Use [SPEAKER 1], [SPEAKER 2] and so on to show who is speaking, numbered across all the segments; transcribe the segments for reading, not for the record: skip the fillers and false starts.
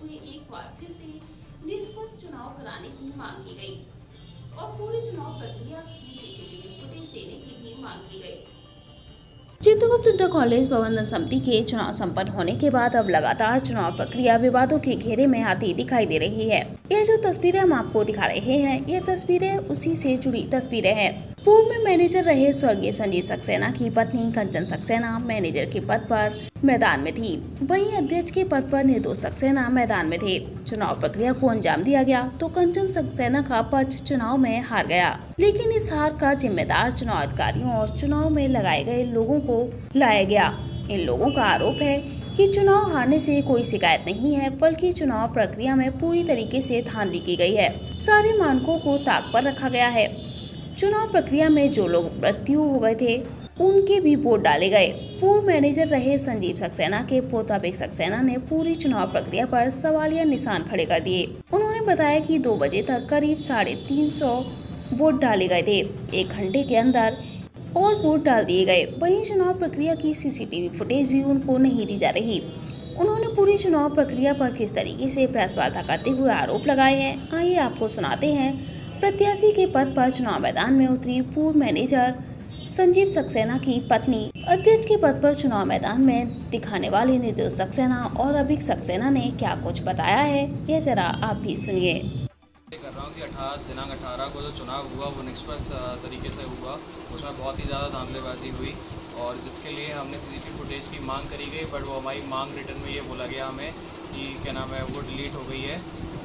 [SPEAKER 1] हुए एक बार फिर से निष्पक्ष चुनाव कराने की मांग की गई और पूरी चुनाव प्रक्रिया की सीसीटीवी फुटेज देने की भी मांग की गई। चित्रगुप्त इंटर कॉलेज प्रबंधन समिति के चुनाव संपन्न होने के बाद अब लगातार चुनाव प्रक्रिया विवादों के घेरे में आती दिखाई दे रही है। यह जो तस्वीरें हम आपको दिखा रहे हैं, ये तस्वीरें उसी से जुड़ी तस्वीरें हैं। पूर्व में मैनेजर रहे स्वर्गीय संजीव सक्सेना की पत्नी कंचन सक्सेना मैनेजर के पद पर मैदान में थी, वहीं अध्यक्ष के पद पर निर्दोष सक्सेना मैदान में थे। चुनाव प्रक्रिया को अंजाम दिया गया तो कंचन सक्सेना का पक्ष चुनाव में हार गया, लेकिन इस हार का जिम्मेदार चुनाव अधिकारियों और चुनाव में लगाए गए लोगों को लाया गया। इन लोगों का आरोप है कि चुनाव हारने से कोई शिकायत नहीं है, बल्कि चुनाव प्रक्रिया में पूरी तरीके से धांधली की गई है। सारे मानकों को ताक पर रखा गया है। चुनाव प्रक्रिया में जो लोग मृत्यु हो गए थे उनके भी वोट डाले गए। पूर्व मैनेजर रहे संजीव सक्सेना के पोता अभिक सक्सेना ने पूरी चुनाव प्रक्रिया पर सवालिया निशान खड़े कर दिए। उन्होंने बताया कि 2 बजे तक करीब 350 वोट डाले गए थे। 1 घंटे के अंदर और वोट डाल दिए गए। वहीं चुनाव प्रक्रिया की सीसीटीवी फुटेज भी उनको नहीं दी जा रही। उन्होंने पूरी चुनाव प्रक्रिया पर किस तरीके से प्रेस वार्ता करते हुए आरोप लगाए हैं, आइए आपको सुनाते हैं। प्रत्याशी के पद पर चुनाव मैदान में उतरी पूर्व मैनेजर संजीव सक्सेना की पत्नी अध्यक्ष के पद पर चुनाव मैदान में दिखाने वाले निर्दोष सक्सेना और अभिक सक्सेना ने क्या कुछ बताया है, यह जरा आप भी सुनिए।
[SPEAKER 2] कर रहा हूँ कि दिनांक 18 को जो चुनाव हुआ वो निष्पक्ष तरीके से हुआ। उसमें बहुत ही ज़्यादा धांधलेबाजी हुई और जिसके लिए हमने सीसीटीवी फुटेज की मांग करी गई, बट वो हमारी मांग रिटर्न में ये बोला गया हमें कि क्या नाम है वो डिलीट हो गई है।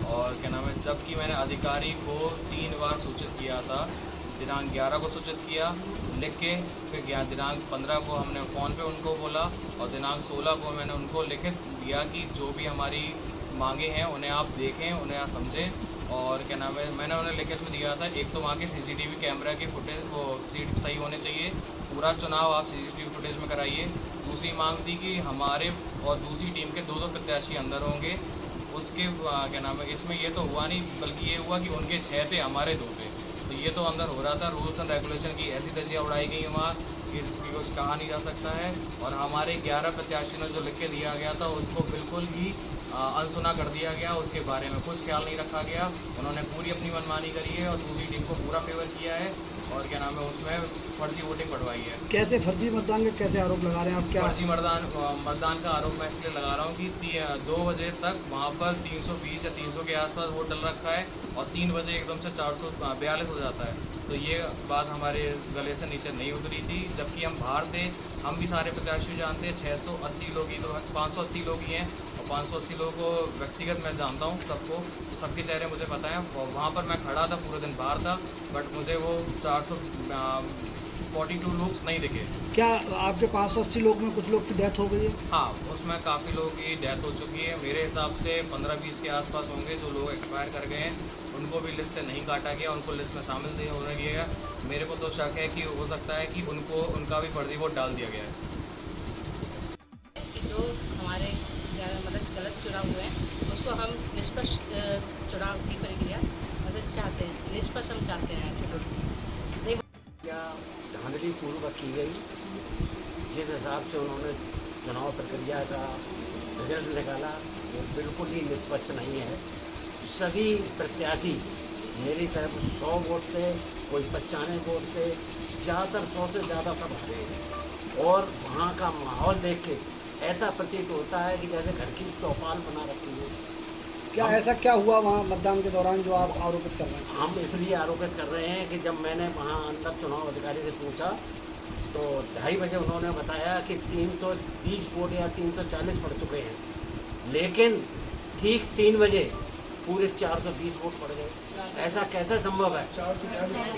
[SPEAKER 2] और क्या नाम है, जबकि मैंने अधिकारी को 3 बार सूचित किया था। दिनांक 11 को सूचित किया लिख के, फिर दिनांक 15 को हमने फ़ोन पे उनको बोला और दिनांक 16 को मैंने उनको लिखित दिया कि जो भी हमारी मांगे हैं उन्हें आप देखें, उन्हें आप समझें। और क्या नाम है, मैंने उन्हें लिखित में दिया था, एक तो वहाँ के सीसीटीवी कैमरा की फुटेज वो सीट सही होने चाहिए, पूरा चुनाव आप सीसीटीवी फुटेज में कराइए। दूसरी मांग थी कि हमारे और दूसरी टीम के 2 प्रत्याशी अंदर होंगे। उसके क्या नाम है, इसमें ये तो हुआ नहीं, बल्कि ये हुआ कि उनके 6 थे, हमारे 2 थे, तो ये तो अंदर हो रहा था। रूल्स एंड रेगुलेशन की ऐसी धज्जियाँ उड़ाई गई वहाँ कि जिसकी कुछ कहा नहीं जा सकता है। और हमारे 11 प्रत्याशियों ने जो लिख के दिया गया था उसको बिल्कुल ही अनसुना कर दिया गया, उसके बारे में कुछ ख्याल नहीं रखा गया। उन्होंने पूरी अपनी मनमानी करी है और दूसरी टीम को पूरा फेवर किया है और क्या नाम है उसमें फर्जी वोटिंग बढ़वाई है।
[SPEAKER 3] कैसे फर्जी मतदान के कैसे आरोप लगा रहे हैं आप? क्या
[SPEAKER 2] फर्जी मतदान का आरोप मैं इसलिए लगा रहा हूँ कि 2 बजे तक वहाँ पर 320 या 300 के आसपास वोट डल रखा है और 3 बजे एकदम से 442 हो जाता है। तो ये बात हमारे गले से नीचे नहीं उतरी थी, जबकि हम बाहर थे। हम भी सारे प्रत्याशी जानते हैं, 680 लोग ही तो 580 लोग ही हैं और 580 लोगों को व्यक्तिगत मैं जानता हूँ सबको, सबके चेहरे मुझे पता है। वहाँ पर मैं खड़ा था, पूरे दिन बाहर था, बट मुझे वो 442 लोग नहीं दिखे।
[SPEAKER 3] क्या आपके 580 लोग में कुछ लोग की डेथ हो गई है?
[SPEAKER 2] हाँ, उसमें काफ़ी लोगों की डेथ हो चुकी है। मेरे हिसाब से 15-20 के आसपास होंगे जो लोग एक्सपायर कर गए हैं। उनको भी लिस्ट से नहीं काटा गया, उनको लिस्ट में शामिल नहीं होने दिया गया। मेरे को तो शक है कि हो सकता है कि उनका भी फर्जी वोट डाल दिया गया है।
[SPEAKER 4] कि जो हमारे गलत चुनाव हुए हैं उसको हम निष्पक्ष चुनाव की प्रक्रिया चाहते हैं, निष्पक्ष हम चाहते हैं।
[SPEAKER 5] क्या धांधली पूर्वक की गई, जिस हिसाब से उन्होंने चुनाव प्रक्रिया का रिजल्ट निकाला वो बिल्कुल ही निष्पक्ष नहीं है। सभी प्रत्याशी मेरी तरफ 100 वोट थे, कोई 95 वोट थे, ज़्यादातर 100 से ज़्यादा सब हारे। और वहाँ का माहौल देख के ऐसा प्रतीत होता है कि जैसे घर की चौपाल बना रखी है।
[SPEAKER 3] क्या ऐसा क्या हुआ वहाँ मतदान के दौरान जो आप आरोपित कर रहे हैं?
[SPEAKER 5] हम इसलिए आरोपित कर रहे हैं कि जब मैंने वहाँ अंदर चुनाव अधिकारी से पूछा तो 2:30 बजे उन्होंने बताया कि 320 वोट या 340 पड़ चुके हैं, लेकिन ठीक 3 बजे पूरे 420 वोट पड़ गए। ऐसा कैसे संभव है?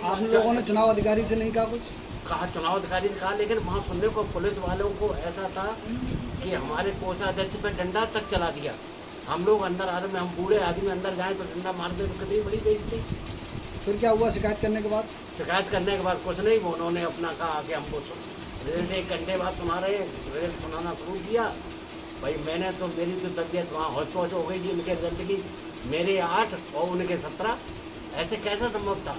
[SPEAKER 3] आप लोगों ने चुनाव अधिकारी से नहीं कहा कुछ?
[SPEAKER 5] कहा, चुनाव अधिकारी ने कहा, लेकिन वहाँ सुनने को पुलिस वालों को ऐसा था कि हमारे कोषाध्यक्ष पे डंडा तक चला दिया। हम लोग अंदर आ रहे, हम बूढ़े आदमी अंदर जाए तो डंडा मार दे तो कितनी बड़ी बेइज्जती।
[SPEAKER 3] फिर क्या हुआ शिकायत करने के बाद?
[SPEAKER 5] शिकायत करने के बाद कुछ नहीं, उन्होंने अपना कहा कि हमको रिजल्ट 1 घंटे बाद सुना रहे, रिजल्ट सुनाना शुरू किया। भाई मैंने तो, मेरी तो तबीयत वहाँ होश पहुँच हो गई थी उनके रिजल्ट की, मेरे 8 और उनके 17। ऐसे कैसा संभव था?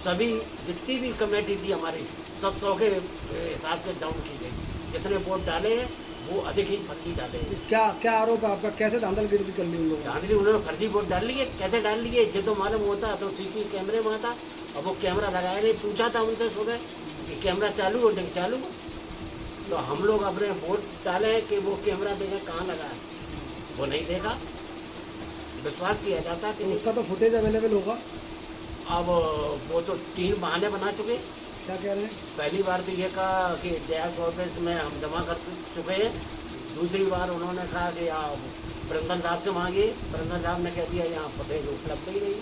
[SPEAKER 5] सभी जितनी भी कमेटी थी हमारी सब 100 के हिसाब से डाउन की गई। जितने वोट डाले हैं वो अधिक ही फर्जी डाले हैं।
[SPEAKER 3] क्या क्या आरोप है आपका, कैसे धांधलगिरी कर ली उन लोगों ने?
[SPEAKER 5] धांधली उन्होंने फर्जी वोट डाल लिए। कैसे डाल लिए, ये तो मालूम होता तो सीसी कैमरे में आता। अब वो कैमरा लगाया नहीं, पूछा था उनसे सुबह कि कैमरा चालू हो, देख चालू हो। तो हम लोग अपने वोट डाले कि वो कैमरा देखें कहाँ लगा है, वो नहीं देखा। विश्वास किया जाता कि
[SPEAKER 3] तो उसका तो फुटेज अवेलेबल होगा।
[SPEAKER 5] अब वो तो 3 बहाने बना चुके।
[SPEAKER 3] क्या कह रहे हैं?
[SPEAKER 5] पहली बार तो ये कहा कि डैक्स ऑफिस में हम जमा कर चुके हैं। दूसरी बार उन्होंने कहा कि आप प्रबंधन साहब से मांगिए। प्रबंधन साहब ने कह दिया यहाँ फुटेज उपलब्ध ही नहीं।